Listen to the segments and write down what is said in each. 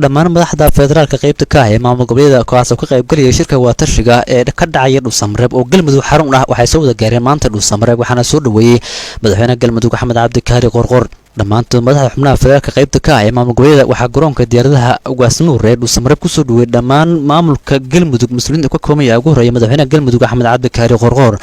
dhammaan madaxda federaalka qaybta ka ah ee maamul goboleedyada kuwaas oo ka qayb galaya shirka wadatashiga ee ka dhacaya Dhuusamareeb oo Galmudug xarun ah waxay soo wada gaareen maanta Dhuusamareeb waxaana soo dhaweeyay madaxweynaha Galmudug Axmed Cabdi Kaari Qorqor dhammaantood madaxda xubnaha federaalka qaybta ka ah ee maamul goboleedyada waxaa garoonka diyaaradaha Ugaasnuur ee Dhuusamareeb ku soo dhaweeyay dhammaan maamulka Galmudug mas'uuliyiinta ka kooban yahay ugu horeeya madaxweynaha Galmudug Axmed Cabdi Kaari Qorqor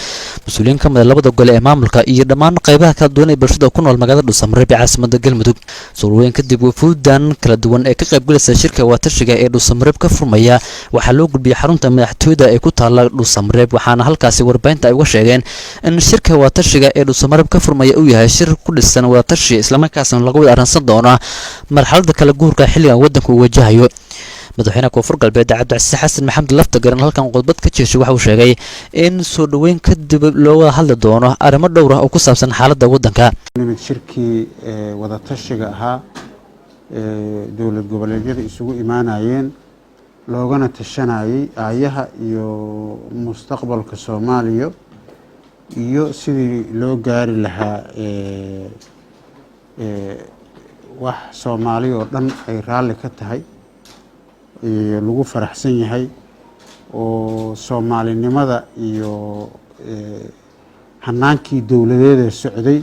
mas'uuliyiin ka mid ah labada gole ee maamulka iyo dhammaan qaybaha kala duwan ee bulshada ku nool magaalada Dhuusamareeb ee caasimadda Galmudug soo dhaweyn kadib wafuudan kala duwan ee ka qayb galaysa shirka wadatashiga ee Dhuusamareeb ka furmaya waxaa loo gudbiyay xarunta madaxtooyada ee ku taala Dhuusamareeb waxaana halkaasi warbaahinta ay uga sheegeen in shirka wadatashiga ee Dhuusamareeb ka furmaya uu yahay shir ku dhisan wadatashi isla markaasna lagu wada arransan doono marxaladda kala guurka xilligan waddanku uu wajahayo madaxweynaha koonfur galbeed Cabdicasiis Xasan Maxamed Laftagar halkan khudbad ka jeeshay waxa uu sheegay in soo dhaweyn kadib loo wada hadli doono arrimo dhowr ah oo ku saabsan xaaladda waddanka shirkii wadatashiga ahaa dowlad goboleedyada isugu imaanayeen loogana tashanayay aayaha iyo mustaqbalka Soomaaliya iyo sidii loo gaari lahaa wax Soomaaliya oo dhan ay raalli ka tahay lagu faraxsan yahay oo Soomaalinimada iyo hanaankii dowladeeda socday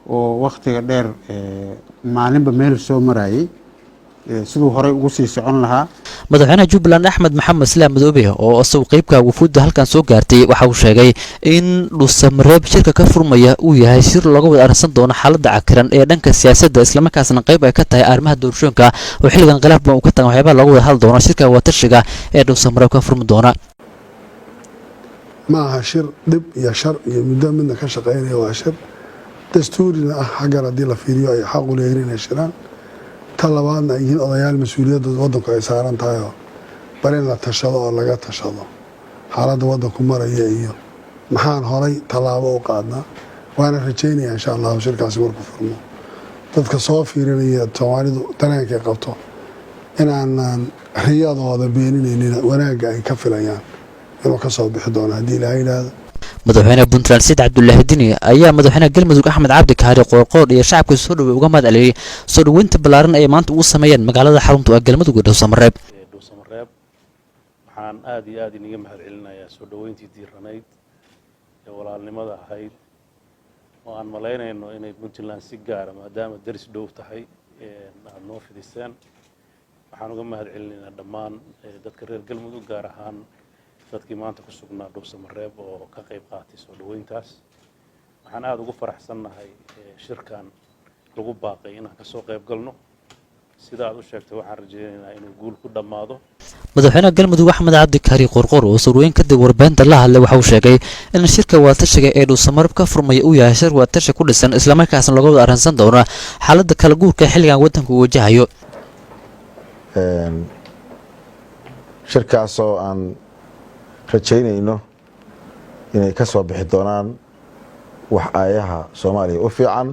oo waqtiga dheer maalinba meel soo marayay sidoo hore ugu sii socon lahaa madaxweynaha Jubbaland Axmed Maxamed Islaam Madoobe oo asoo qaybka wafuudda halkan soo gaartay waxa uu sheegay in Dhuusamareeb shirka ka furmaya uu yahay shir lagu wada arsan doono xaaladda cakiran ee dhanka siyaasadda isla markaasna qayb ay ka tahay arrimaha doorashooyinka oo xilligan khilaaf badan uu ka tagan waxyaabo lagu wada hadli doono shirka wadatashiga ee Dhuusamareeb ka furmi doona ma aha shir dib iyo shar iyo muddo midna ka shaqeynaya waa shir dastuurina ah xaggan haddii la fiiriyo ay xaq u leeyihiin inay shiraan talabaadna ay yihiin odayaal mas-uuliyadda waddanku ay saaran tahay oo bal in la tashado oo laga tashado xaaladda waddanku maraya iyo maxaan horay tallaabo u qaadnaa waana rajaynayaa insha allahu shirkaasi markuu furmo dadka soo fiirinaya Soomaalidu dareenkay qabto inaanan riyadooda beeninaynina wanaagga ay ka filayaan inuu ka soo bixi doono haddii ilaahay yidhaahdo madaxweynaha Puntland Said Cabdullaahi Dini ayaa madaxweynaha Galmudug Axmed Cabdi Kaari Qorqor iyo shacabka soo dhaweey uga mahadceliyay soo dhaweynta ballaaran ay maanta ugu sameeyeen magaalada xarunta ee Galmudug ee Dhuusamareeb waxaan aad iyo aad iniga mahadcelinayaa soo dhaweyntii diiranayd ee walaalnimada ahayd oo aan maleynayno inay Puntland si gaar ah maadaama daris dhow tahay aad noo fidiseen waxaan uga mahadcelinaynaa dhammaan dadka reer Galmudug gaar ahaan dadkii maanta ku sugnaa Dhuusamareeb oo ka qayb qaatay soo dhaweyntaas waxaan aad ugu faraxsanahay shirkan lagu baaqay inaan ka soo qayb galno sida aad u sheegtay waxaan rajaynaynaa inuu guul ku dhamaado madaxweynaha Galmudug Axmed Cabdi Kaari Qorqor oo soo dhaweyn kadib warbaahinta la hadlay waxa uu sheegay in shirka wadatashiga ee Dhuusamareeb ka furmaya uu yahay shir wadatashi ku dhisan isla markaasna lagu wada arransan doono xaaladda kala guurka xilligan waddanku uu wajahayo shirkaas oo aan rajaynayno inay ka soo bixi doonaan wax aayaha Soomaaliya u fiican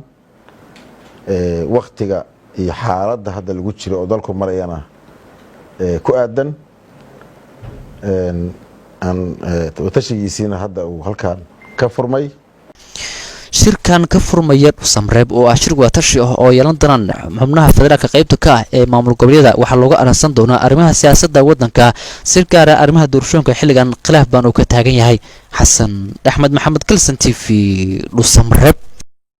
waqtiga iyo xaaladda hadda lagu jiro oo dalku marayana ku aadan wadatashigiisina hadda uu halkan ka furmay shirkan ka furmaya Dhuusamareeb oo ah shir wadatashi ah oo yeelan doona xubnaha federaalka qaybta ka ah ee maamul goboleedyada waxa looga arransan doonaa arrimaha siyaasadda waddanka si gaar ah arrimaha doorashooyinka xilligan khilaaf baan uu ka taagan yahay xasan axmed maxamed kalsan TV Dhuusamareeb